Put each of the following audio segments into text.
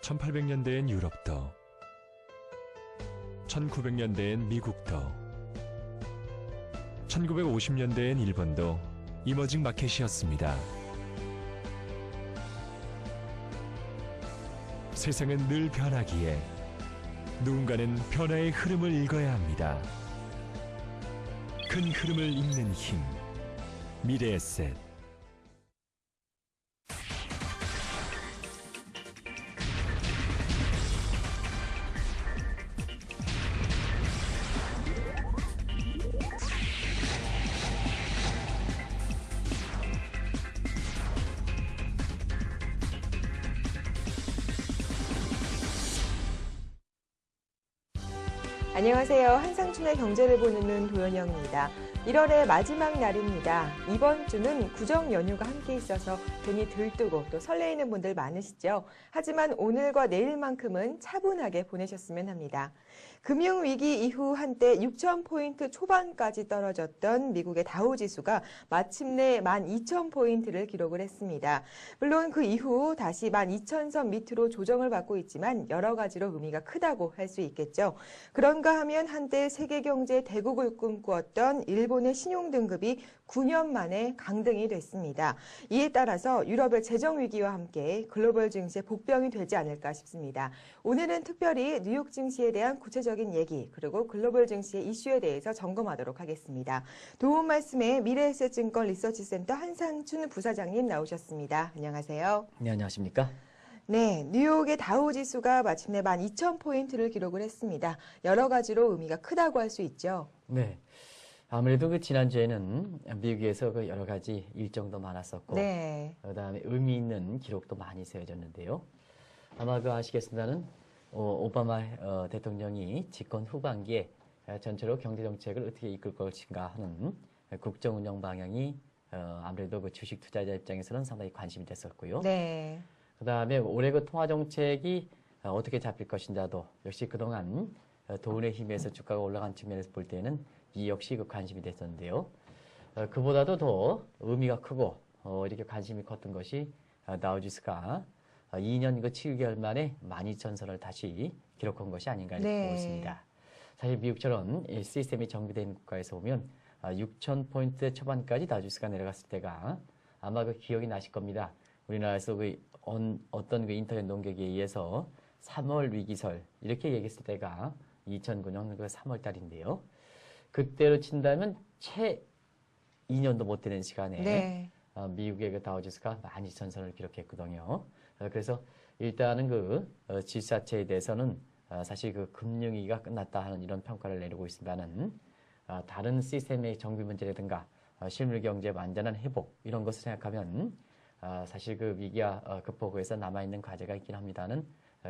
1800년대엔 유럽도, 1900년대엔 미국도, 1950년대엔 일본도 이머징 마켓이었습니다. 세상은 늘 변하기에 누군가는 변화의 흐름을 읽어야 합니다. 큰 흐름을 읽는 힘, 미래에셋. 안녕하세요. 한상춘의 경제를 보는 눈 도연영입니다. 1월의 마지막 날입니다. 이번 주는 구정 연휴가 함께 있어서 괜히 들뜨고 또 설레이는 분들 많으시죠? 하지만 오늘과 내일만큼은 차분하게 보내셨으면 합니다. 금융위기 이후 한때 6,000포인트 초반까지 떨어졌던 미국의 다우지수가 마침내 12,000포인트를 기록을 했습니다. 물론 그 이후 다시 12,000선 밑으로 조정을 받고 있지만 여러 가지로 의미가 크다고 할 수 있겠죠. 그런가 하면 한때 세계 경제 대국을 꿈꾸었던 일본의 신용등급이 9년 만에 강등이 됐습니다. 이에 따라서 유럽의 재정위기와 함께 글로벌 증시의 복병이 되지 않을까 싶습니다. 오늘은 특별히 뉴욕 증시에 대한 구체적인 얘기 그리고 글로벌 증시의 이슈에 대해서 점검하도록 하겠습니다. 도움 말씀에 미래에셋증권 리서치센터 한상춘 부사장님 나오셨습니다. 안녕하세요. 네, 안녕하십니까? 네, 뉴욕의 다우지수가 마침내 12,000포인트를 기록을 했습니다. 여러 가지로 의미가 크다고 할 수 있죠. 네. 아무래도 그 지난주에는 미국에서 그 여러 가지 일정도 많았었고, 네. 그다음에 의미 있는 기록도 많이 세워졌는데요. 아마 그 아시겠습니다는 오바마 대통령이 집권 후반기에 전체로 경제 정책을 어떻게 이끌 것인가 하는 국정 운영 방향이 아무래도 그 주식 투자자 입장에서는 상당히 관심이 됐었고요. 네. 그다음에 올해 그 통화 정책이 어떻게 잡힐 것인가도 역시 그동안 돈의 힘에서 주가가 올라간 측면에서 볼 때는 이 역시 그 관심이 됐었는데요. 그보다도 더 의미가 크고 이렇게 관심이 컸던 것이 다우지수가 2년 그 7개월 만에 12,000선을 다시 기록한 것이 아닌가 이렇게 보고 있습니다. 사실 미국처럼 시스템이 정비된 국가에서 보면 6,000포인트 초반까지 다우지수가 내려갔을 때가 아마 그 기억이 나실 겁니다. 우리나라에서 그 어떤 그 인터넷 논객에 의해서 3월 위기설 이렇게 얘기했을 때가 2009년 그 3월 달인데요. 그때로 친다면 채 2년도 못 되는 시간에 네. 미국의 그 다우지수가 12,000선을 기록했거든요. 그래서 일단은 그 지수자체에 대해서는 사실 그 금융위기가 끝났다 하는 이런 평가를 내리고 있습니다는 다른 시스템의 정비 문제라든가 실물 경제 완전한 회복 이런 것을 생각하면 사실 그 위기와 극복에서 남아있는 과제가 있긴 합니다는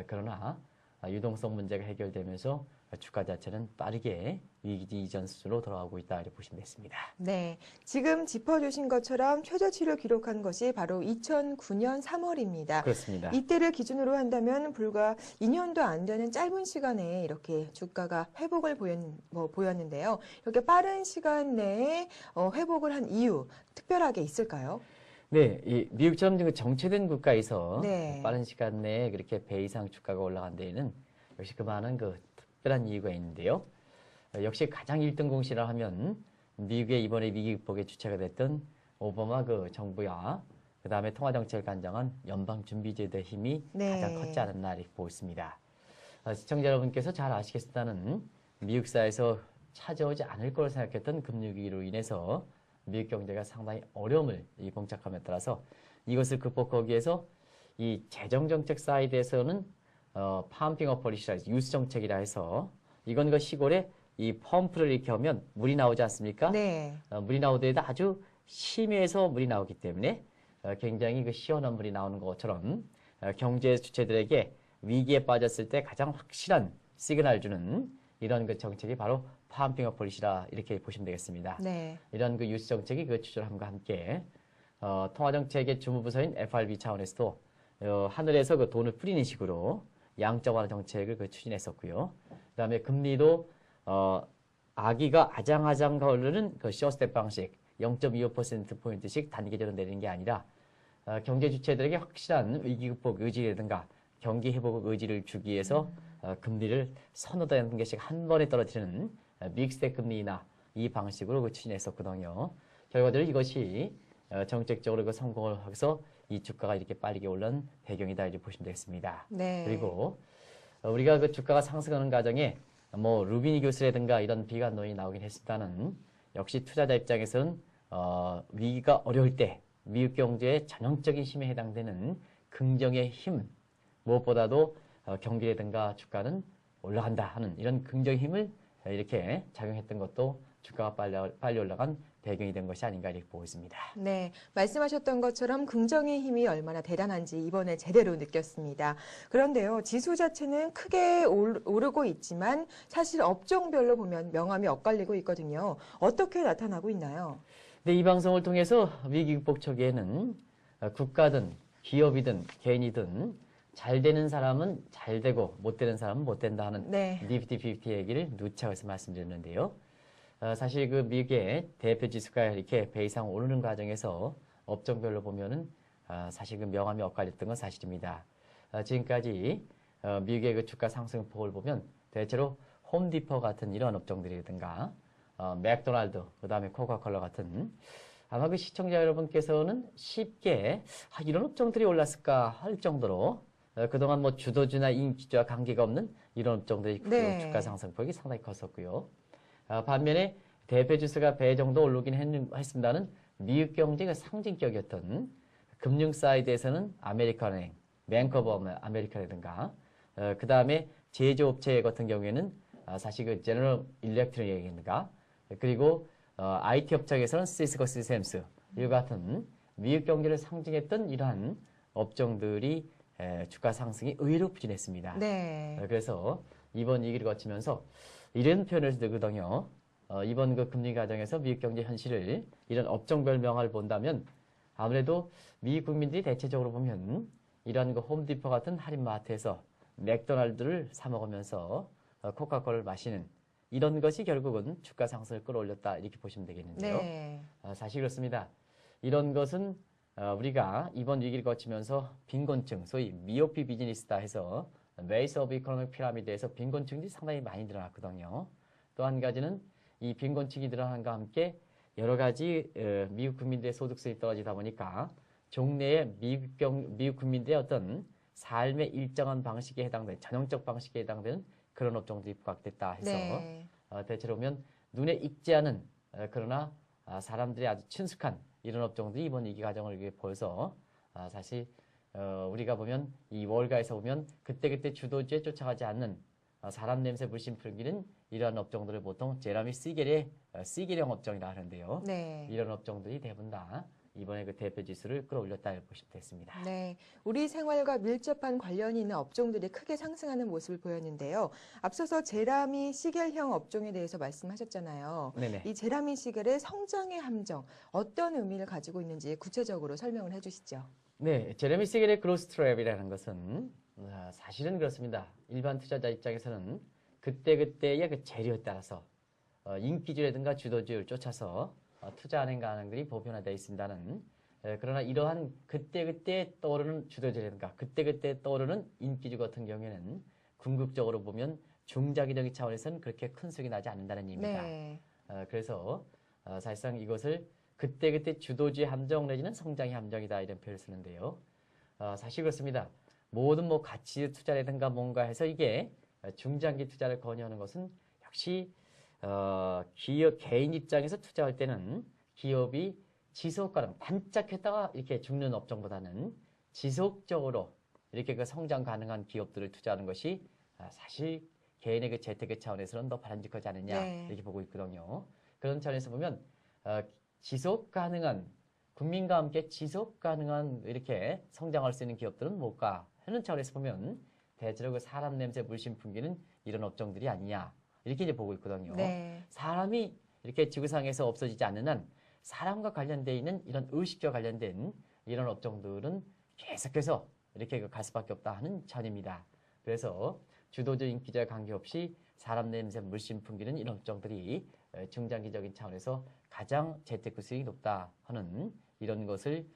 그러나 유동성 문제가 해결되면서 주가 자체는 빠르게 위기 이전 수준으로 돌아가고 있다 이렇게 보시면 됐습니다. 네, 지금 짚어주신 것처럼 최저치를 기록한 것이 바로 2009년 3월입니다. 그렇습니다. 이때를 기준으로 한다면 불과 2년도 안 되는 짧은 시간에 이렇게 주가가 회복을 보였는데요. 이렇게 빠른 시간 내에 회복을 한 이유 특별하게 있을까요? 네, 이 미국처럼 정체된 국가에서 네. 빠른 시간 내에 그렇게 배 이상 주가가 올라간 데에는 역시 그만한 그 특별한 이유가 있는데요. 역시 가장 1등 공신을 하면 미국의 이번에 위기 극복의 주체가 됐던 오바마 그 정부와 그 다음에 통화정책을 간장한 연방준비제도의 힘이 가장 컸지 않았나 이렇게 보고 있습니다. 시청자 여러분께서 잘 아시겠다는 미국사에서 찾아오지 않을 거로 생각했던 금융위기로 인해서 미국 경제가 상당히 어려움을 봉착함에 따라서 이것을 극복하기 위해서 이 재정정책 사이드에서는 펌핑 폴리시라 유스 정책이라 해서 이건 그 시골에 이 펌프를 이렇게 하면 물이 나오지 않습니까? 네. 물이 나오더라도 아주 심해서 물이 나오기 때문에 굉장히 그 시원한 물이 나오는 것처럼 경제 주체들에게 위기에 빠졌을 때 가장 확실한 시그널을 주는 이런 그 정책이 바로 펌핑 폴리시라 이렇게 보시면 되겠습니다. 네. 이런 그 유스 정책이 그 추진함과 함께 통화정책의 주무부서인 FRB 차원에서도 하늘에서 그 돈을 뿌리는 식으로 양적완화 정책을 그 추진했었고요. 그다음에 금리도 아기가 아장아장 거르는 그 쇼스텝 방식 0.25%포인트씩 단계적으로 내리는 게 아니라 경제 주체들에게 확실한 위기 극복 의지라든가 경기 회복 의지를 주기 위해서 금리를 서너 단계씩 한 번에 떨어뜨리는 믹스대 금리 인하 이 방식으로 추진했었거든요. 결과적으로 이것이 정책적으로 성공을 해서 이 주가가 이렇게 빠르게 올라온 배경이다 이렇게 보시면 되겠습니다. 네. 그리고 우리가 그 주가가 상승하는 과정에 뭐 루비니 교수라든가 이런 비관론이 나오긴 했습니다는 역시 투자자 입장에서는 위기가 어려울 때 미국 경제의 전형적인 힘에 해당되는 긍정의 힘 무엇보다도 경기라든가 주가는 올라간다 하는 이런 긍정의 힘을 이렇게 작용했던 것도 주가가 빨리 올라간 배경이 된 것이 아닌가 이렇게 보고 있습니다. 네, 말씀하셨던 것처럼 긍정의 힘이 얼마나 대단한지 이번에 제대로 느꼈습니다. 그런데요, 지수 자체는 크게 오르고 있지만 사실 업종별로 보면 명암이 엇갈리고 있거든요. 어떻게 나타나고 있나요? 네, 이 방송을 통해서 위기 극복 초기에는 국가든 기업이든 개인이든 잘 되는 사람은 잘 되고 못 되는 사람은 못 된다 하는 네. 니프티 얘기를 누차해서 말씀드렸는데요. 사실 그 미국의 대표 지수가 이렇게 배 이상 오르는 과정에서 업종별로 보면은 사실 그 명암이 엇갈렸던 건 사실입니다. 지금까지 미국의 그 주가 상승폭을 보면 대체로 홈디퍼 같은 이런 업종들이라든가 맥도날드, 그 다음에 코카콜라 같은 아마 그 시청자 여러분께서는 쉽게 이런 업종들이 올랐을까 할 정도로 그동안 뭐 주도주나 인기주와 관계가 없는 이런 업종들이 네. 주가 상승폭이 상당히 컸었고요. 반면에 대표 지수가 배 정도 오르긴 했습니다는 미국 경제가 상징격이었던 금융 사이드에서는 아메리칸은행, 뱅크 오브 아메리카라든가 그 다음에 제조업체 같은 경우에는 사실 그 제너럴 일렉트릭이라든가 그리고 IT 업체에서는 시스코 시스템스 이와 같은 미국 경제를 상징했던 이러한 업종들이 주가 상승이 의외로 부진했습니다. 네. 그래서 이번 위기를 거치면서 이런 표현을 쓰거든요. 이번 그 금리 과정에서 미국 경제 현실을 이런 업종별 명화를 본다면 아무래도 미국 국민들이 대체적으로 보면 이런 그 홈디포 같은 할인마트에서 맥도날드를 사 먹으면서 코카콜라를 마시는 이런 것이 결국은 주가 상승을 끌어올렸다 이렇게 보시면 되겠는데요. 네. 사실 그렇습니다. 이런 것은 우리가 이번 위기를 거치면서 빈곤층, 소위 미오피 비즈니스다 해서 베이스 오브 이코노믹 피라미드에서 빈곤층들이 상당히 많이 늘어났거든요. 또 한 가지는 이 빈곤층이 늘어난과 함께 여러 가지 미국 국민들의 소득성이 떨어지다 보니까 종래의 미국 국민들의 어떤 삶의 일정한 방식에 해당되는 전형적 방식에 해당되는 그런 업종들이 부각됐다 해서 네. 대체로 보면 눈에 익지 않은 그러나 사람들이 아주 친숙한 이런 업종들이 이번 위기 과정을 보여서 사실 우리가 보면 이 월가에서 보면 그때그때 주도주에 쫓아가지 않는 사람 냄새 물씬 풍기는 이러한 업종들을 보통 제러미 시겔의 시겔형 업종이라 하는데요. 네. 이런 업종들이 대부분 다 이번에 그 대표 지수를 끌어올렸다 보시면 되겠습니다. 네, 우리 생활과 밀접한 관련이 있는 업종들이 크게 상승하는 모습을 보였는데요. 앞서서 제라미 시겔형 업종에 대해서 말씀하셨잖아요. 네네. 이 제라미 시겔의 성장의 함정, 어떤 의미를 가지고 있는지 구체적으로 설명을 해주시죠. 네, 제레미 시겔의 그로스 트랩이라는 것은 사실은 그렇습니다. 일반 투자자 입장에서는 그때그때의 그 재료에 따라서 인기주라든가 주도주를 쫓아서 투자하는 가능들이 보편화되어 있습니다는 그러나 이러한 그때그때 떠오르는 주도주라든가 그때그때 떠오르는 인기주 같은 경우에는 궁극적으로 보면 중장기적인 차원에서는 그렇게 큰 수익이 나지 않는다는 의미입니다. 네. 그래서 사실상 이것을 그때그때 주도주의 함정 내지는 성장의 함정이다 이런 표현을 쓰는데요. 사실 그렇습니다. 모든 뭐 가치 투자라든가 뭔가 해서 이게 중장기 투자를 권유하는 것은 역시 기업 개인 입장에서 투자할 때는 기업이 지속가능 반짝했다가 이렇게 죽는 업종보다는 지속적으로 이렇게 그 성장 가능한 기업들을 투자하는 것이 사실 개인의 그 재테크 차원에서는 더 바람직하지 않느냐 네. 이렇게 보고 있거든요. 그런 차원에서 보면 지속 가능한 국민과 함께 지속 가능한 이렇게 성장할 수 있는 기업들은 뭘까 하는 차원에서 보면 대체로 그 사람 냄새 물씬 풍기는 이런 업종들이 아니냐 이렇게 이제 보고 있거든요. 네. 사람이 이렇게 지구상에서 없어지지 않는 한 사람과 관련되어 있는 이런 의식과 관련된 이런 업종들은 계속해서 이렇게 갈 수밖에 없다 하는 차원입니다. 그래서 주도주 인기자에 관계없이 사람 냄새 물씬 풍기는 이런 업종들이 중장기적인 차원에서 가장 재테크 수익이 높다 하는 이런 것을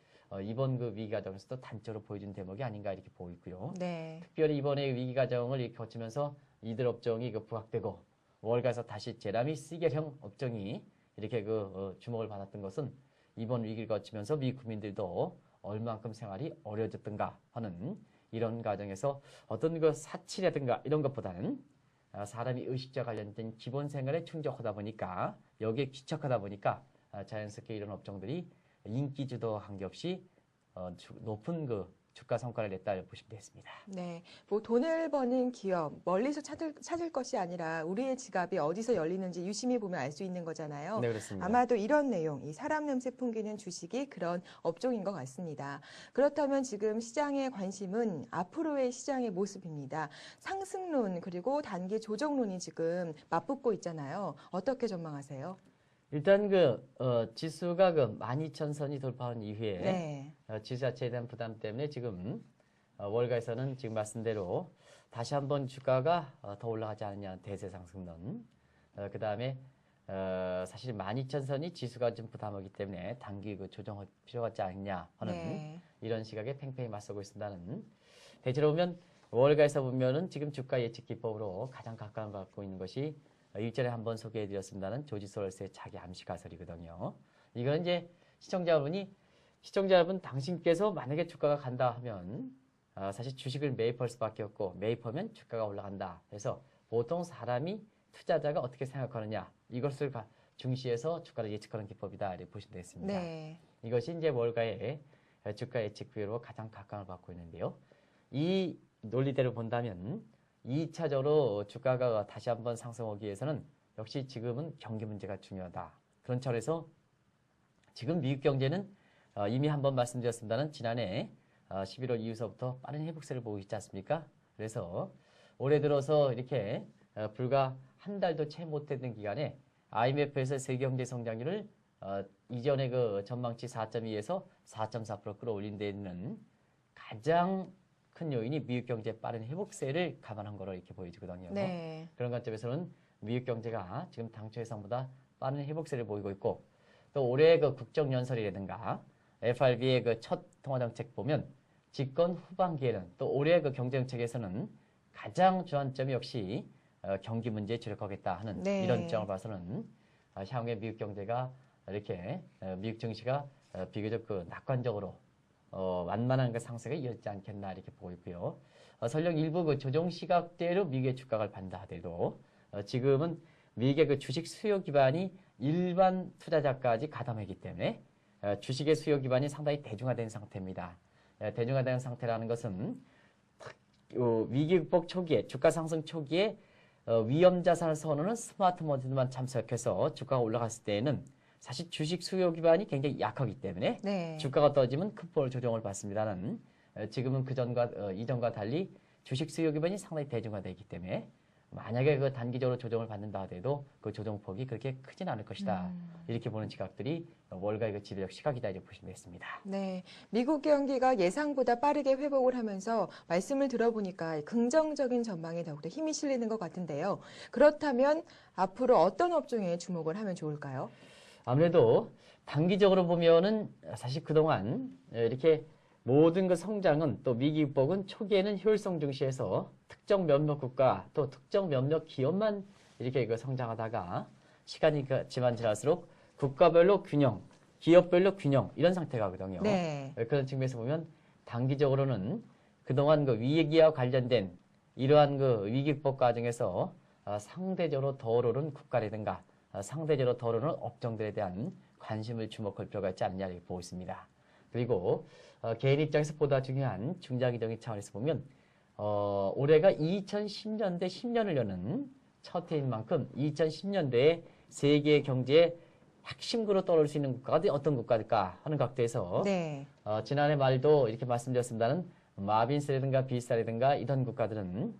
이번 그 위기 과정에서도 단적으로 보여준 대목이 아닌가 이렇게 보고 있고요. 네. 특별히 이번에 위기 과정을 이렇게 거치면서 이들 업종이 그 부각되고 월가에서 다시 제라미 시겔형 업종이 이렇게 주목을 받았던 것은 이번 위기를 거치면서 미국 국민들도 얼만큼 생활이 어려워졌던가 하는 이런 과정에서 어떤 그 사치라든가 이런 것보다는 사람이 의식과 관련된 기본 생활에 충족하다 보니까 여기에 귀착하다 보니까 자연스럽게 이런 업종들이 인기 주도한 게 없이 높은 그 주가 성과를 냈다 보시면 되겠습니다. 네, 뭐 돈을 버는 기업 멀리서 찾을 것이 아니라 우리의 지갑이 어디서 열리는지 유심히 보면 알 수 있는 거잖아요. 네, 그렇습니다. 아마도 이런 내용, 이 사람 냄새 풍기는 주식이 그런 업종인 것 같습니다. 그렇다면 지금 시장의 관심은 앞으로의 시장의 모습입니다. 상승론 그리고 단기 조정론이 지금 맞붙고 있잖아요. 어떻게 전망하세요? 일단 지수가 12,000선이 돌파한 이후에 네. 지수 자체에 대한 부담 때문에 지금 월가에서는 지금 말씀대로 다시 한번 주가가 더 올라가지 않느냐 대세 상승론. 그 다음에 사실 12,000선이 지수가 좀 부담하기 때문에 단기 조정할 필요가 있지 않느냐 하는 네. 이런 시각에 팽팽히 맞서고 있습니다는. 대체로 보면 월가에서 보면은 지금 주가 예측 기법으로 가장 가까운 갖고 있는 것이 일전에 한번 소개해드렸습니다는 조지소월스의 자기 암시 가설이거든요. 이건 이제 시청자분 당신께서 만약에 주가가 간다 하면 사실 주식을 매입할 수밖에 없고 매입하면 주가가 올라간다. 그래서 보통 사람이 투자자가 어떻게 생각하느냐 이것을 중시해서 주가를 예측하는 기법이다 이렇게 보시면 되겠습니다. 네. 이것이 이제 월가의 주가 예측 비율로 가장 각광을 받고 있는데요. 이 논리대로 본다면 2차적으로 주가가 다시 한번 상승하기 위해서는 역시 지금은 경기 문제가 중요하다. 그런 차원에서 지금 미국 경제는 이미 한번 말씀드렸습니다는 지난해 11월 이후서부터 빠른 회복세를 보이고 있지 않습니까? 그래서 올해 들어서 이렇게 불과 한 달도 채 못했던 기간에 IMF에서 세계 경제 성장률을 이전의 그 전망치 4.2에서 4.4% 끌어올린 데 있는 가장 큰 요인이 미국 경제의 빠른 회복세를 감안한 거로 이렇게 보여지거든요. 네. 그런 관점에서는 미국 경제가 지금 당초 예상보다 빠른 회복세를 보이고 있고 또 올해 그 국정연설이라든가 FRB의 그 첫 통화정책 보면 집권 후반기에는 또 올해 그 경제정책에서는 가장 주안점이 역시 경기 문제에 주력하겠다 하는 네. 이런 점을 봐서는 향후에 미국 경제가 이렇게 미국 증시가 비교적 낙관적으로 완만한 그 상승에 이어지지 않겠나 이렇게 보고 있고요. 설령 일부 그 조정 시각대로 미국의 주가를 반다 하더라도 지금은 미국의 그 주식 수요 기반이 일반 투자자까지 가담하기 때문에 주식의 수요 기반이 상당히 대중화된 상태입니다. 대중화된 상태라는 것은 위기 극복 초기에 주가 상승 초기에 위험 자산을 선호하는 스마트 머니들만 참석해서 주가가 올라갔을 때에는 사실 주식 수요 기반이 굉장히 약하기 때문에 네. 주가가 떨어지면 큰 폭으로 조정을 받습니다는 지금은 이전과 달리 주식 수요 기반이 상당히 대중화되기 때문에 만약에 그 단기적으로 조정을 받는다 하더라도 그 조정폭이 그렇게 크진 않을 것이다. 이렇게 보는 지각들이 월가의 그 지배적 시각이다 이렇게 보시면 되겠습니다. 네, 미국 경기가 예상보다 빠르게 회복을 하면서 말씀을 들어보니까 긍정적인 전망에 더욱더 힘이 실리는 것 같은데요. 그렇다면 앞으로 어떤 업종에 주목을 하면 좋을까요? 아무래도 단기적으로 보면은 사실 그동안 이렇게 모든 그 성장은 또 미기 극복은 초기에는 효율성 중시해서 특정 몇몇 국가 또 특정 몇몇 기업만 이렇게 그 성장하다가 시간이 지날수록 국가별로 균형, 기업별로 균형 이런 상태가거든요. 네. 그런 측면에서 보면 단기적으로는 그동안 그 위기와 관련된 이러한 그 위기 극복 과정에서 상대적으로 더 오르는 국가라든가 상대적으로 더 오르는 업종들에 대한 관심을 주목할 필요가 있지 않느냐 이렇게 보고 있습니다. 그리고 개인 입장에서 보다 중요한 중장기적인 차원에서 보면 올해가 2010년대 10년을 여는 첫 해인 만큼 2010년대에 세계 경제의 핵심구로 떠오를 수 있는 국가가 어떤 국가일까 하는 각도에서 네. 지난해 말도 이렇게 말씀드렸습니다는 마빈스라든가 비스라든가 이런 국가들은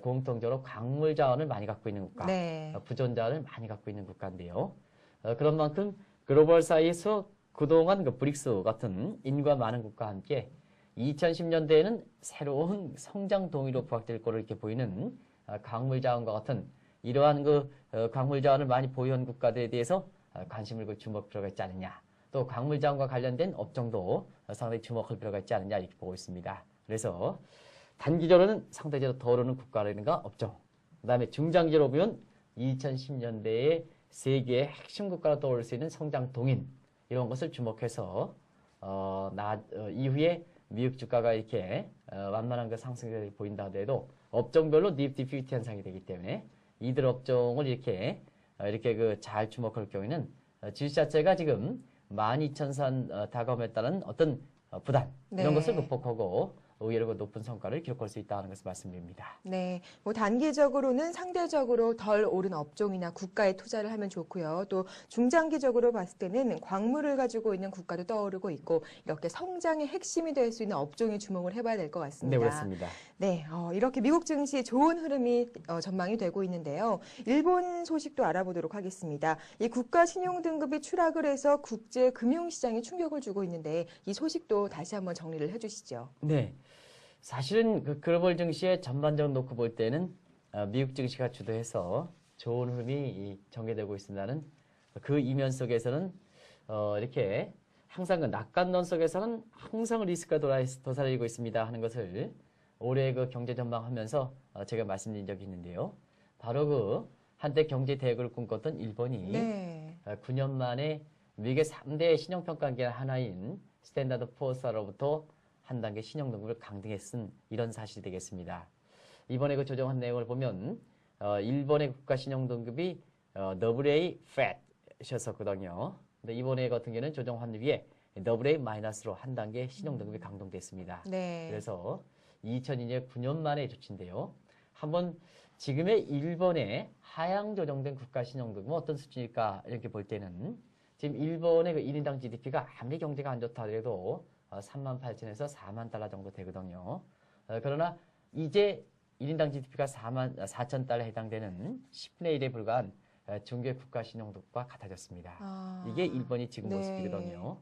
공통적으로 광물 자원을 많이 갖고 있는 국가, 네. 부존 자원을 많이 갖고 있는 국가인데요. 그런 만큼 글로벌 사이에서 그동안 그 브릭스 같은 인구가 많은 국가와 함께 2010년대에는 새로운 성장 동위로 부각될 거로 이렇게 보이는 광물 자원과 같은 이러한 그 광물 자원을 많이 보유한 국가들에 대해서 관심을 주목할 필요가 있지 않느냐. 또 광물자원과 관련된 업종도 상당히 주목할 필요가 있지 않느냐 이렇게 보고 있습니다. 그래서 단기적으로는 상대적으로 더 오르는 국가라든가 업종, 그다음에 중장기로 보면 2010년대에 세계의 핵심 국가로 떠오를 수 있는 성장 동인 이런 것을 주목해서 이후에 미국 주가가 이렇게 완만한 그 상승을 보인다 하더라도 업종별로 니프티 50 현상이 되기 때문에 이들 업종을 이렇게 그 잘 주목할 경우에는 지수 자체가 지금 12,000선 다가옴에 따른 어떤 부담 이런 네. 것을 극복하고 의외로 높은 성과를 기록할 수 있다는 것을 말씀드립니다. 네, 뭐 단기적으로는 상대적으로 덜 오른 업종이나 국가에 투자를 하면 좋고요. 또 중장기적으로 봤을 때는 광물을 가지고 있는 국가도 떠오르고 있고 이렇게 성장의 핵심이 될 수 있는 업종에 주목을 해봐야 될 것 같습니다. 네, 그렇습니다. 네, 이렇게 미국 증시 좋은 흐름이 전망이 되고 있는데요. 일본 소식도 알아보도록 하겠습니다. 이 국가 신용 등급이 추락을 해서 국제 금융시장에 충격을 주고 있는데 이 소식도 다시 한번 정리를 해주시죠. 네. 사실은 그 글로벌 증시의 전반적으로 놓고 볼 때는 미국 증시가 주도해서 좋은 흐름이 전개되고 있습니다는 그 이면 속에서는 이렇게 항상 그 낙관론 속에서는 항상 리스크가 도사리고 있습니다 하는 것을 올해 그 경제 전망하면서 제가 말씀드린 적이 있는데요. 바로 그 한때 경제 대국을 꿈꿨던 일본이 네. 9년 만에 미국의 3대 신용평가기관 하나인 스탠다드 포어스로부터 한 단계 신용 등급을 강등해 쓴 이런 사실이 되겠습니다. 이번에 그 조정한 내용을 보면 일본의 국가 신용 등급이 AA flat이었었거든요. 근데 이번에 같은 경우는 조정한 위에 AA 마이너스로 한 단계 신용 등급이 강등됐습니다. 네. 그래서 2002년 9년 만의 조치인데요. 한번 지금의 일본의 하향 조정된 국가 신용 등급은 어떤 수준일까 이렇게 볼 때는 지금 일본의 그 1인당 GDP가 아무리 경제가 안 좋다 하더라도 38,000에서 4만 달러 정도 되거든요. 그러나 이제 1인당 GDP가 44,000달러에 해당되는 10분의 1에 불과한 중개 국가 신용등급과 같아졌습니다. 이게 일본이 지금 네. 모습이거든요.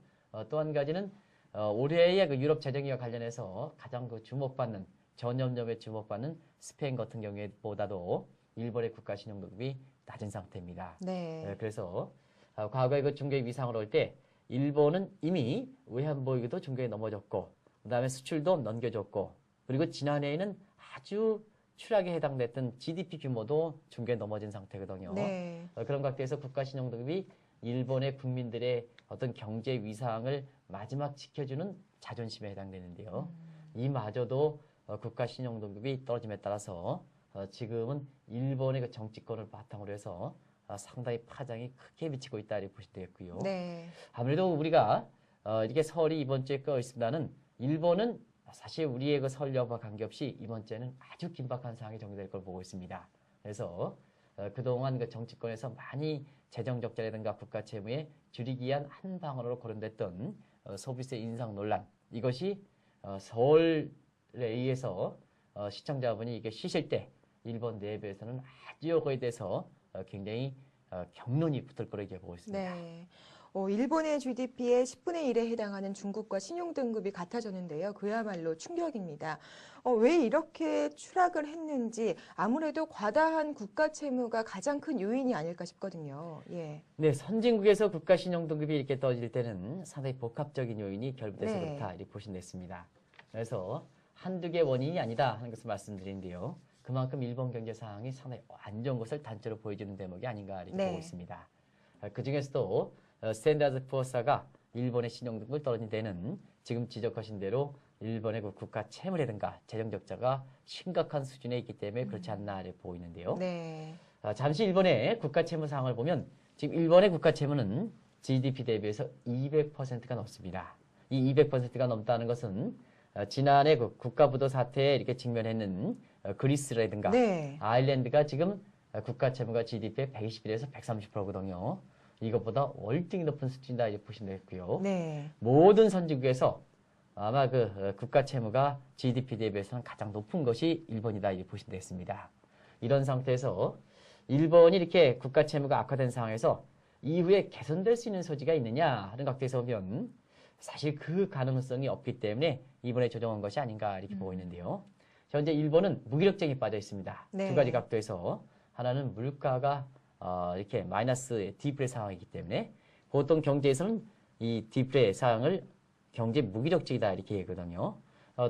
또 한 가지는 올해의 그 유럽 재정기와 관련해서 가장 그 주목받는 전염점에 주목받는 스페인 같은 경우에보다도 일본의 국가 신용등급이 낮은 상태입니다. 네. 그래서 과거에 그 중개 위상으로 올 때 일본은 이미 외환보유고도 중개에 넘어졌고 그다음에 수출도 넘겨줬고 그리고 지난해에는 아주 추락에 해당됐던 GDP 규모도 중개에 넘어진 상태거든요. 네. 그런 각도에서 국가신용등급이 일본의 국민들의 어떤 경제 위상을 마지막 지켜주는 자존심에 해당되는데요. 이마저도 국가신용등급이 떨어짐에 따라서 지금은 일본의 그 정치권을 바탕으로 해서 상당히 파장이 크게 미치고 있다 이렇게 보시면 되겠고요. 네. 아무래도 우리가 이렇게 설이 이번 주에 껴 있습니다는 일본은 사실 우리의 그 설 여부와 관계없이 이번 주에는 아주 긴박한 상황이 전개될 걸 보고 있습니다. 그래서 그동안 그 정치권에서 많이 재정 적자라든가 국가 채무에 줄이기 위한 한 방안으로 거론됐던 소비세 인상 논란 이것이 서울에 의해서 시청자분이 이게 쉬실 때 일본 내부에서는 아주 이거에 대해서 굉장히 격론이 붙을 거로 이렇게 보고 있습니다. 네. 일본의 GDP의 10분의 1에 해당하는 중국과 신용등급이 같아졌는데요. 그야말로 충격입니다. 왜 이렇게 추락을 했는지 아무래도 과다한 국가 채무가 가장 큰 요인이 아닐까 싶거든요. 예. 네, 선진국에서 국가 신용등급이 이렇게 떨어질 때는 상당히 복합적인 요인이 결부돼서 네. 그렇다 이렇게 보시면 됐습니다. 그래서 한두 개 원인이 아니다 하는 것을 말씀드리는데요. 그만큼 일본 경제 상황이 상당히 안 좋은 것을 단적으로 보여주는 대목이 아닌가 이렇게 네. 보고 있습니다. 그 중에서도 스탠다드 푸어스가 일본의 신용등급을 떨어진 데는 지금 지적하신 대로 일본의 그 국가 채무라든가 재정 적자가 심각한 수준에 있기 때문에 그렇지 않나 이렇게 보고 있는데요. 네. 잠시 일본의 국가 채무 상황을 보면 지금 일본의 국가 채무는 GDP 대비해서 200%가 넘습니다. 이 200%가 넘다는 것은 지난해 그 국가부도 사태에 이렇게 직면했는 그리스라든가 네. 아일랜드가 지금 국가 채무가 GDP의 121에서 130%거든요. 이것보다 월등히 높은 수준이다 이렇게 보시면 되겠고요. 네. 모든 선진국에서 아마 그 국가 채무가 GDP 대비해서는 가장 높은 것이 일본이다 이렇게 보시면 되겠습니다. 이런 상태에서 일본이 이렇게 국가 채무가 악화된 상황에서 이후에 개선될 수 있는 소지가 있느냐 하는 각도에서 보면 사실 그 가능성이 없기 때문에 이번에 조정한 것이 아닌가 이렇게 보고 있는데요. 현재 일본은 무기력증에 빠져 있습니다. 네. 두 가지 각도에서 하나는 물가가 이렇게 마이너스 디플의 상황이기 때문에 보통 경제에서는 이 디플레 상황을 경제 무기력증이다 이렇게 얘기거든요.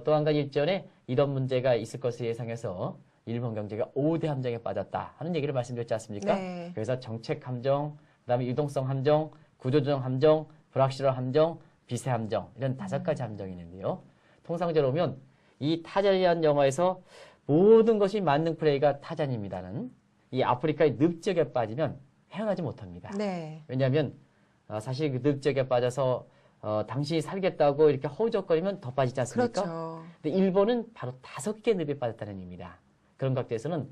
또 한 가지 일전에 이런 문제가 있을 것을 예상해서 일본 경제가 5대 함정에 빠졌다 하는 얘기를 말씀드렸지 않습니까? 네. 그래서 정책 함정, 그다음에 유동성 함정, 구조조정 함정, 불확실한 함정, 비세 함정 이런 5가지 함정이 있는데요. 통상적으로 보면 이 타잔이라는 영화에서 모든 것이 만능 플레이가 타잔입니다는 이 아프리카의 늪지역에 빠지면 헤어나지 못합니다. 네. 왜냐하면 사실 그 늪지역에 빠져서 당신이 살겠다고 이렇게 허우적거리면 더 빠지지 않습니까? 그렇죠. 근데 일본은 바로 5개 늪에 빠졌다는 의미입니다. 그런 각도에서는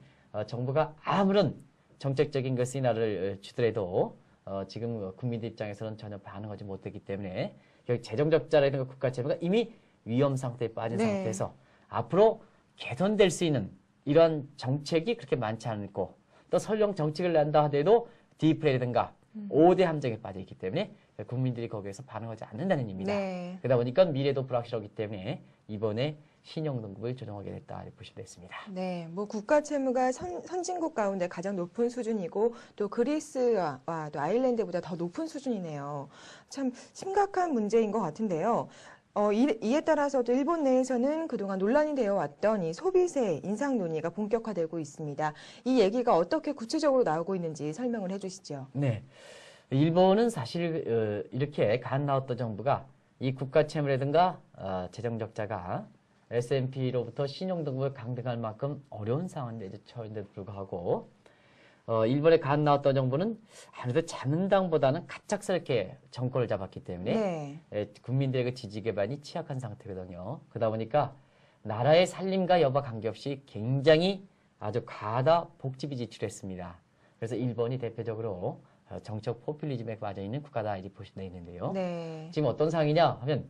정부가 아무런 정책적인 그 시나를 주더라도 지금 국민들 입장에서는 전혀 반응하지 못했기 때문에 여기 재정적자라는 국가 채무가 이미 위험 상태에 빠진 네. 상태에서 앞으로 개선될 수 있는 이러한 정책이 그렇게 많지 않고 또 설령 정책을 낸다 하더라도 디플레이라든가 5대 함정에 빠져 있기 때문에 국민들이 거기에서 반응하지 않는다는 의미입니다. 네. 그러다 보니까 미래도 불확실하기 때문에 이번에 신용등급을 조정하게 됐다 이렇게 보시면 됐습니다. 네, 뭐 국가 채무가 선진국 가운데 가장 높은 수준이고 또 그리스와 또 아일랜드보다 더 높은 수준이네요. 참 심각한 문제인 것 같은데요. 이에 따라서도 일본 내에서는 그동안 논란이 되어 왔던 이 소비세 인상 논의가 본격화되고 있습니다. 이 얘기가 어떻게 구체적으로 나오고 있는지 설명을 해주시죠. 네, 일본은 사실 이렇게 간 나왔던 정부가 이 국가 채무라든가 재정 적자가 S&P로부터 신용등급을 강등할 만큼 어려운 상황에 처했는데도 불구하고 일본에 간 나왔던 정부는 아무래도 자민당보다는 가짝스럽게 정권을 잡았기 때문에 네. 국민들의 그 지지 기반이 취약한 상태거든요. 그러다 보니까 나라의 살림과 여부와 관계없이 굉장히 아주 과다 복지비 지출했습니다. 그래서 일본이 대표적으로 정책 포퓰리즘에 빠져 있는 국가다 이렇게 보시면 있는데요. 네. 지금 어떤 상황이냐 하면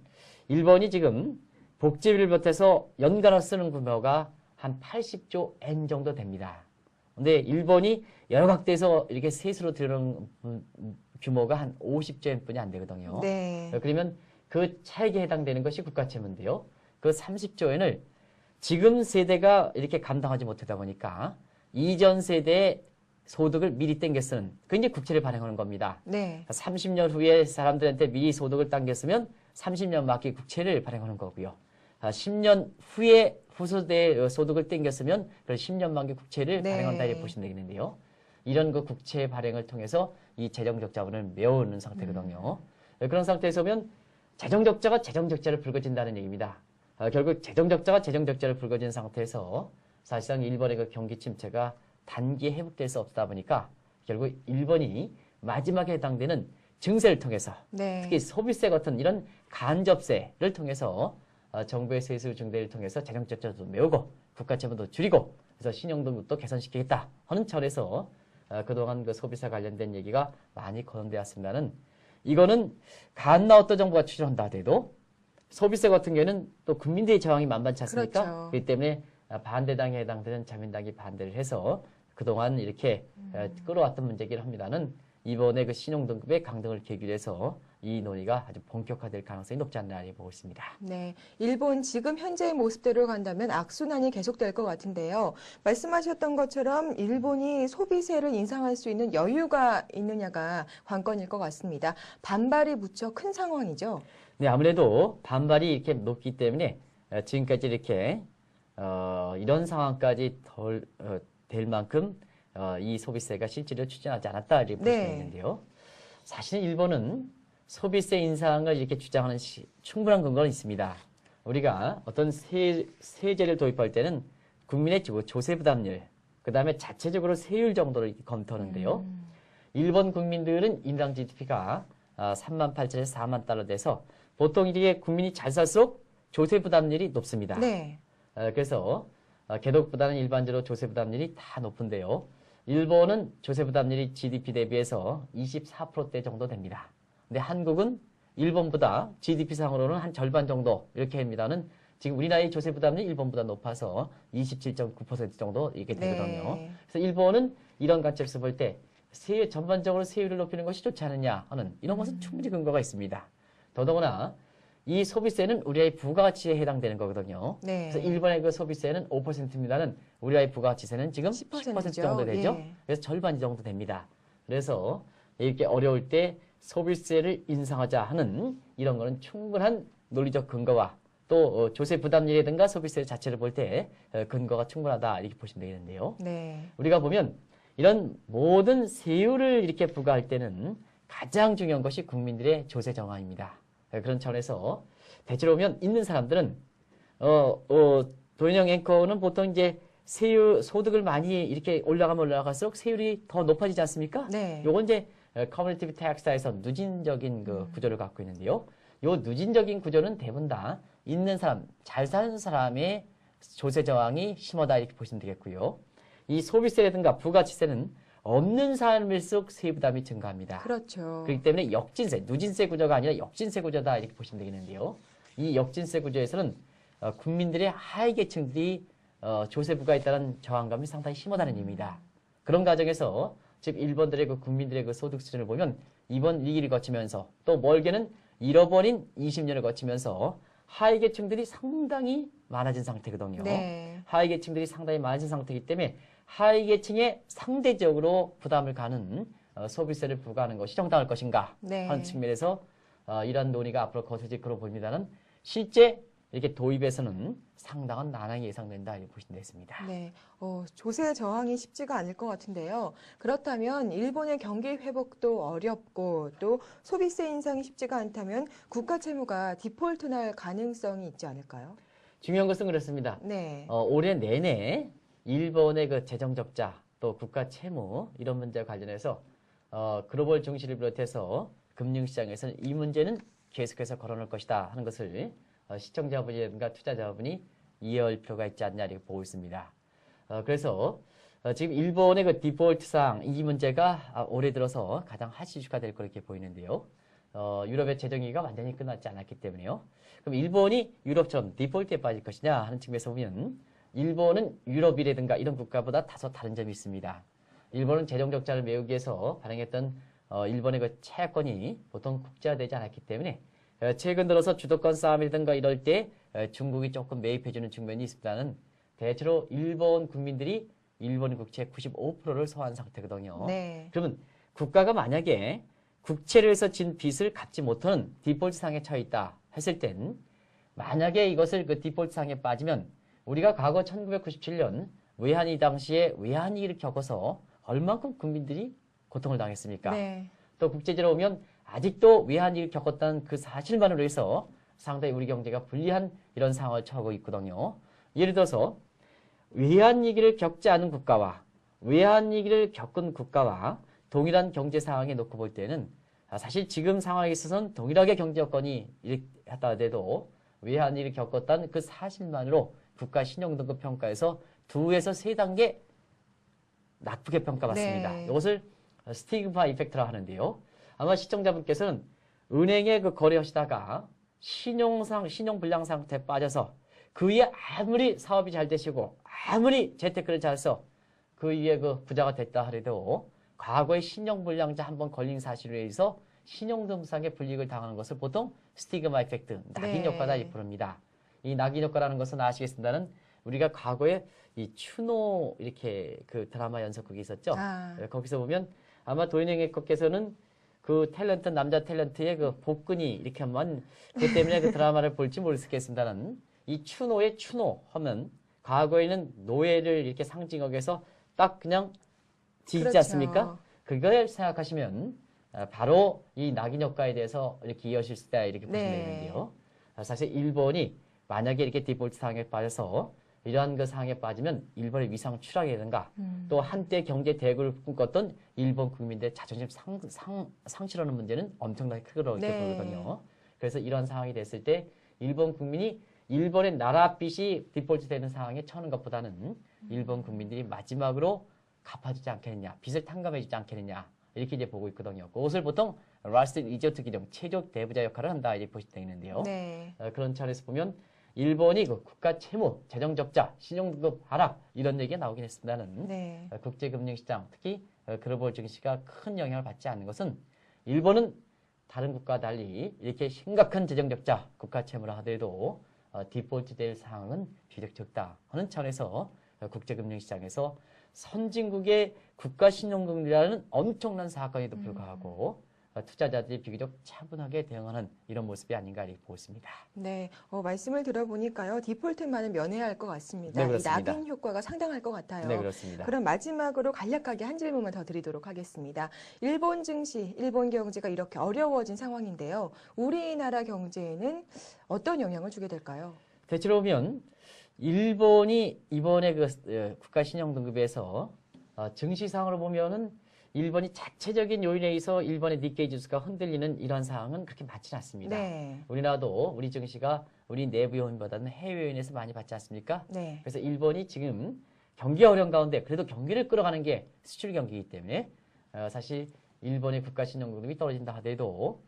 일본이 지금 복지비를 비롯해서 연간으로 쓰는 규모가 한 80조 엔 정도 됩니다. 근데 일본이 여러 각도에서 이렇게 세수로 들어오는 규모가 한 50조 엔뿐이 안 되거든요. 네. 그러면 그 차액에 해당되는 것이 국가채무인데요. 그 30조 엔을 지금 세대가 이렇게 감당하지 못하다 보니까 이전 세대의 소득을 미리 땡겨 쓰는 그 이제 국채를 발행하는 겁니다. 네. 30년 후에 사람들한테 미리 소득을 당겼으면 30년 맞게 국채를 발행하는 거고요. 10년 후에 후세대의 소득을 땡겼으면 그 10년 만기 국채를 네. 발행한다 이렇게 보시면 되겠는데요. 이런 그 국채 발행을 통해서 이 재정적 자본을 메우는 상태거든요. 그런 상태에서 보면 재정적자가 재정적자를 불거진다는 얘기입니다. 결국 재정적자가 재정적자를 불거진 상태에서 사실상 일본의 그 경기 침체가 단기에 회복될 수 없다 보니까 결국 일본이 마지막에 해당되는 증세를 통해서 네. 특히 소비세 같은 이런 간접세를 통해서 정부의 세수 증대를 통해서 재정적자도 메우고 국가 채무도 줄이고 그래서 신용등급도 개선시키겠다 하는 철에서 그동안 그 소비세 관련된 얘기가 많이 거론되었습니다는 이거는 간 나왔던 정부가 추진한다 하더라도 소비세 같은 경우에는 또 국민들의 저항이 만만치 않습니까? 그렇죠. 그렇기 때문에 반대당에 해당되는 자민당이 반대를 해서 그동안 이렇게 끌어왔던 문제이긴 합니다는 이번에 그 신용등급의 강등을 계기로 해서 이 논의가 아주 본격화될 가능성이 높지 않나 보고 있습니다. 네, 일본 지금 현재의 모습대로 간다면 악순환이 계속될 것 같은데요. 말씀하셨던 것처럼 일본이 소비세를 인상할 수 있는 여유가 있느냐가 관건일 것 같습니다. 반발이 무척 큰 상황이죠. 네, 아무래도 반발이 이렇게 높기 때문에 지금까지 이렇게 이런 상황까지 될 만큼 이 소비세가 실제로 추진하지 않았다 이렇게 볼 수가 있는데요. 사실 일본은 소비세 인상을 이렇게 주장하는 충분한 근거는 있습니다. 우리가 어떤 세제를 도입할 때는 국민의 조세 부담률, 그 다음에 자체적으로 세율 정도를 이렇게 검토하는데요. 일본 국민들은 인당 GDP가 38,000에서 4만 달러 돼서 보통 이게 국민이 잘 살수록 조세 부담률이 높습니다. 네. 그래서 개독보다는 일반적으로 조세 부담률이 다 높은데요. 일본은 조세 부담률이 GDP 대비해서 24%대 정도 됩니다. 근데 한국은 일본보다 GDP 상으로는 한 절반 정도 이렇게 합니다는 지금 우리나라의 조세 부담률이 일본보다 높아서 27.9% 정도 이렇게 되거든요. 네. 그래서 일본은 이런 관점에서 볼 때 전반적으로 세율을 높이는 것이 좋지 않느냐 하는 이런 것은 충분히 근거가 있습니다. 더더구나 이 소비세는 우리의 부가가치에 해당되는 거거든요. 네. 그래서 일본의 그 소비세는 5%입니다는 우리의 부가가치세는 지금 10% 정도 되죠. 예. 그래서 절반 정도 됩니다. 그래서 이렇게 어려울 때 소비세를 인상하자 하는 이런 거는 충분한 논리적 근거와 또 조세 부담률이라든가 소비세 자체를 볼 때 근거가 충분하다 이렇게 보시면 되겠는데요. 네. 우리가 보면 이런 모든 세율을 이렇게 부과할 때는 가장 중요한 것이 국민들의 조세 정황입니다. 그런 차원에서 대체로 보면 있는 사람들은 도인영 앵커는 보통 이제 세율 소득을 많이 이렇게 올라가면 올라갈수록 세율이 더 높아지지 않습니까? 네. 요건 이제 커뮤니티브 텍스타에서 누진적인 그 구조를 갖고 있는데요. 요 누진적인 구조는 대부분 다 있는 사람, 잘 사는 사람의 조세 저항이 심하다 이렇게 보시면 되겠고요. 이 소비세라든가 부가치세는 없는 사람일수록 세부 부담이 증가합니다. 그렇죠. 그렇기 때문에 역진세, 누진세 구조가 아니라 역진세 구조다 이렇게 보시면 되겠는데요. 이 역진세 구조에서는 국민들의 하위 계층들이 조세 부과에 따른 저항감이 상당히 심하다는 의미입니다. 그런 과정에서 즉 일본들의 그 국민들의 그 소득 수준을 보면 이번 위기를 거치면서 또 멀게는 잃어버린 20년을 거치면서 하위 계층들이 상당히 많아진 상태거든요. 네. 하위 계층들이 상당히 많아진 상태이기 때문에 하위 계층에 상대적으로 부담을 가는 소비세를 부과하는 것이 정당할 것인가 네. 하는 측면에서 이러한 논의가 앞으로 거쳐질 거로 보입니다는 실제 이렇게 도입에서는 상당한 난항이 예상된다 이렇게 보시면 되겠습니다. 네, 조세 저항이 쉽지가 않을 것 같은데요. 그렇다면 일본의 경기 회복도 어렵고 또 소비세 인상이 쉽지가 않다면 국가 채무가 디폴트 날 가능성이 있지 않을까요? 중요한 것은 그렇습니다. 네. 올해 내내 일본의 그 재정 적자 또 국가 채무 이런 문제와 관련해서 글로벌 증시를 비롯해서 금융시장에서는 이 문제는 계속해서 거론할 것이다 하는 것을 시청자분이라든가 투자자분이 이해할 필요가 있지 않냐 이렇게 보고 있습니다. 그래서 지금 일본의 그 디폴트 사항 이 문제가 올해 들어서 가장 핫 이슈가 될 거로 이렇게 보이는데요. 유럽의 재정위기가 완전히 끝났지 않았기 때문에요. 그럼 일본이 유럽처럼 디폴트에 빠질 것이냐 하는 측면에서 보면 일본은 유럽이라든가 이런 국가보다 다소 다른 점이 있습니다. 일본은 재정 적자를 메우기 위해서 발행했던 일본의 그 채권이 보통 국제화되지 않았기 때문에 최근 들어서 주도권 싸움이라든가 이럴 때 중국이 조금 매입해주는 측면이 있습니다는 대체로 일본 국민들이 일본 국채 95%를 소화한 상태거든요. 네. 그러면 국가가 만약에 국채를 해서 진 빚을 갚지 못하는 디폴트 상에 처해 있다 했을 땐 만약에 이것을 그 디폴트 상에 빠지면 우리가 과거 1997년 외환위 당시에 외환위기를 겪어서 얼만큼 국민들이 고통을 당했습니까? 네. 또 국제적으로 보면 아직도 외환위기를 겪었다는 그 사실만으로 해서 상당히 우리 경제가 불리한 이런 상황을 처하고 있거든요. 예를 들어서 외환위기를 겪지 않은 국가와 외환위기를 겪은 국가와 동일한 경제 상황에 놓고 볼 때는 사실 지금 상황에 있어서는 동일하게 경제 여건이 이랬다 하더라도 외환위기를 겪었다는 그 사실만으로 국가 신용등급 평가에서 2에서 3단계 나쁘게 평가받습니다. 네. 이것을 스티그마 이펙트라 하는데요. 아마 시청자분께서는 은행에 그 거래하시다가 신용불량 상태에 빠져서 그 위에 아무리 사업이 잘 되시고 아무리 재테크를 잘 써 그 위에 그 부자가 됐다 하더라도 과거에 신용불량자 한번 걸린 사실에 의해서 신용등급상의 불이익을 당하는 것을 보통 스티그마 이펙트, 낙인 네. 효과다 이렇게 부릅니다. 이 낙인 효과라는 것은 아시겠습니다는 우리가 과거에 이 추노 이렇게 그 드라마 연속극이 있었죠. 거기서 보면 아마 도인행 앵커께서는 그 탤런트 남자 탤런트의 그 복근이 이렇게 하면 그 때문에 그 드라마를 볼지 모르겠습니다는 이 추노의 추노 하면 과거에는 노예를 이렇게 상징하기 위해서 딱 그냥 뒤지 그렇죠. 않습니까? 그걸 생각하시면 바로 이 낙인 효과에 대해서 이렇게 이해하실 수 있다 이렇게 보시면 네. 되는데요. 사실 일본이 만약에 이렇게 디폴트 상황에 빠져서 이러한 그 상황에 빠지면 일본의 위상 추락이라든가 또 한때 경제 대국을 꿈꿨던 일본 국민들의 자존심 상실하는 문제는 엄청나게 크게 네. 보거든요. 그래서 이런 상황이 됐을 때 일본 국민이 일본의 나라 빚이 디폴트 되는 상황에 처하는 것보다는 일본 국민들이 마지막으로 갚아주지 않겠느냐, 빚을 탕감해주지 않겠느냐 이렇게 이제 보고 있거든요. 그것을 보통 라스트 리조트 기령, 최적 대부자 역할을 한다 이렇게 보시면 되겠는데요. 네. 그런 차원에서 보면 일본이 그 국가 채무, 재정 적자, 신용등급 하락 이런 얘기가 나오긴 했습니다는 네. 국제금융시장, 특히 글로벌 증시가 큰 영향을 받지 않는 것은 일본은 다른 국가와 달리 이렇게 심각한 재정 적자, 국가 채무를 하더라도 디폴트 될 상황은 비교적 적다 하는 차원에서 국제금융시장에서 선진국의 국가 신용금리라는 엄청난 사건에도 불구하고 투자자들이 비교적 차분하게 대응하는 이런 모습이 아닌가 이렇게 보고 있습니다. 네, 말씀을 들어보니까요. 디폴트만은 면해야 할 것 같습니다. 네, 이 그렇습니다. 낙인 효과가 상당할 것 같아요. 네, 그렇습니다. 그럼 마지막으로 간략하게 한 질문만 더 드리도록 하겠습니다. 일본 증시, 일본 경제가 이렇게 어려워진 상황인데요. 우리나라 경제에는 어떤 영향을 주게 될까요? 대체로 보면 일본이 이번에 국가 신용 등급에서 증시상으로 보면은 일본이 자체적인 요인에 의해서 일본의 니케이 지수가 흔들리는 이런 상황은 그렇게 많지는 않습니다. 네. 우리나라도 우리 증시가 우리 내부 요인보다는 해외 요인에서 많이 받지 않습니까? 네. 그래서 일본이 지금 경기가 어려운 가운데 그래도 경기를 끌어가는 게 수출 경기이기 때문에 사실 일본의 국가 신용 등급이 떨어진다 하더라도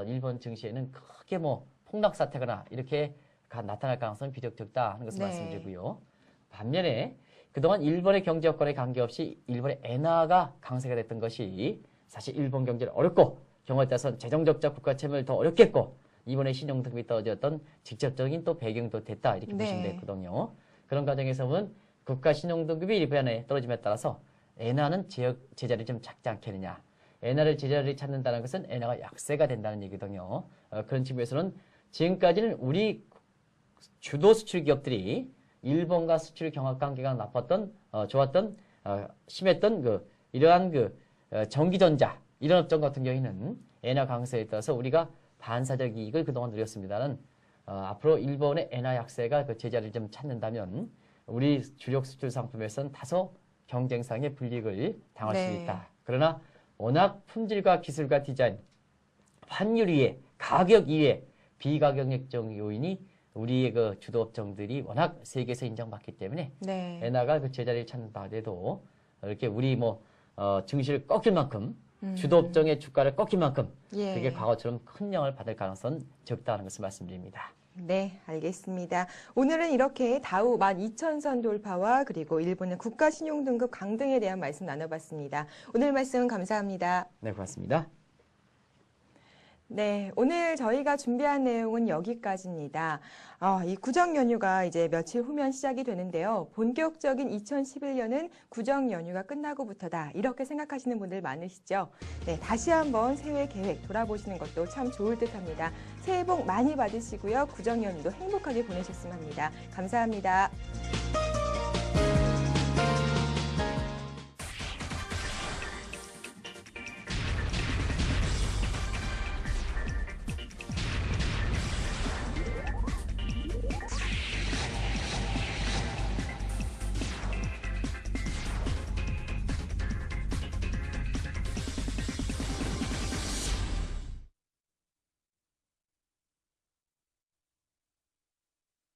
일본 증시에는 크게 뭐 폭락 사태거나 이렇게 나타날 가능성은 비교적 적다 하는 것을 네. 말씀드리고요. 반면에 그동안 일본의 경제 여건에 관계없이 일본의 엔화가 강세가 됐던 것이 사실 일본 경제를 어렵고 경우에 따라서 재정적자 국가 채무를 더 어렵게 했고 이번에 신용 등급이 떨어졌던 직접적인 또 배경도 됐다 이렇게 네. 보시면 되거든요. 그런 과정에서 보면 국가 신용 등급이 일본에 떨어짐에 따라서 엔화는 제자리 좀 작지 않겠느냐. 엔화를 제자리를 찾는다는 것은 엔화가 약세가 된다는 얘기거든요. 그런 측면에서는 지금까지는 우리 주도 수출 기업들이 일본과 수출 경합 관계가 나빴던, 좋았던, 심했던 이러한 전기전자 이런 업종 같은 경우에는 엔화 강세에 따라서 우리가 반사적 이익을 그동안 누렸습니다는 앞으로 일본의 엔화 약세가 그 제자리를 좀 찾는다면 우리 주력 수출 상품에서는 다소 경쟁상의 불이익을 당할 수 네. 있다. 그러나 워낙 품질과 기술과 디자인, 환율 이외, 가격 이외 비가격적 요인이 우리의 그 주도 업종들이 워낙 세계에서 인정받기 때문에 네. 엔화가 그 제자리를 찾는다 하더라도 이렇게 우리 증시를 꺾일 만큼 주도 업종의 주가를 꺾일 만큼 예. 그게 과거처럼 큰 영향을 받을 가능성은 적다는 것을 말씀드립니다. 네, 알겠습니다. 오늘은 이렇게 다우 12,000선 돌파와 그리고 일본의 국가신용등급 강등에 대한 말씀 나눠봤습니다. 오늘 말씀 감사합니다. 네, 고맙습니다. 네, 오늘 저희가 준비한 내용은 여기까지입니다. 이 구정 연휴가 이제 며칠 후면 시작이 되는데요. 본격적인 2011년은 구정 연휴가 끝나고부터다. 이렇게 생각하시는 분들 많으시죠? 네, 다시 한번 새해 계획 돌아보시는 것도 참 좋을 듯 합니다. 새해 복 많이 받으시고요. 구정 연휴도 행복하게 보내셨으면 합니다. 감사합니다.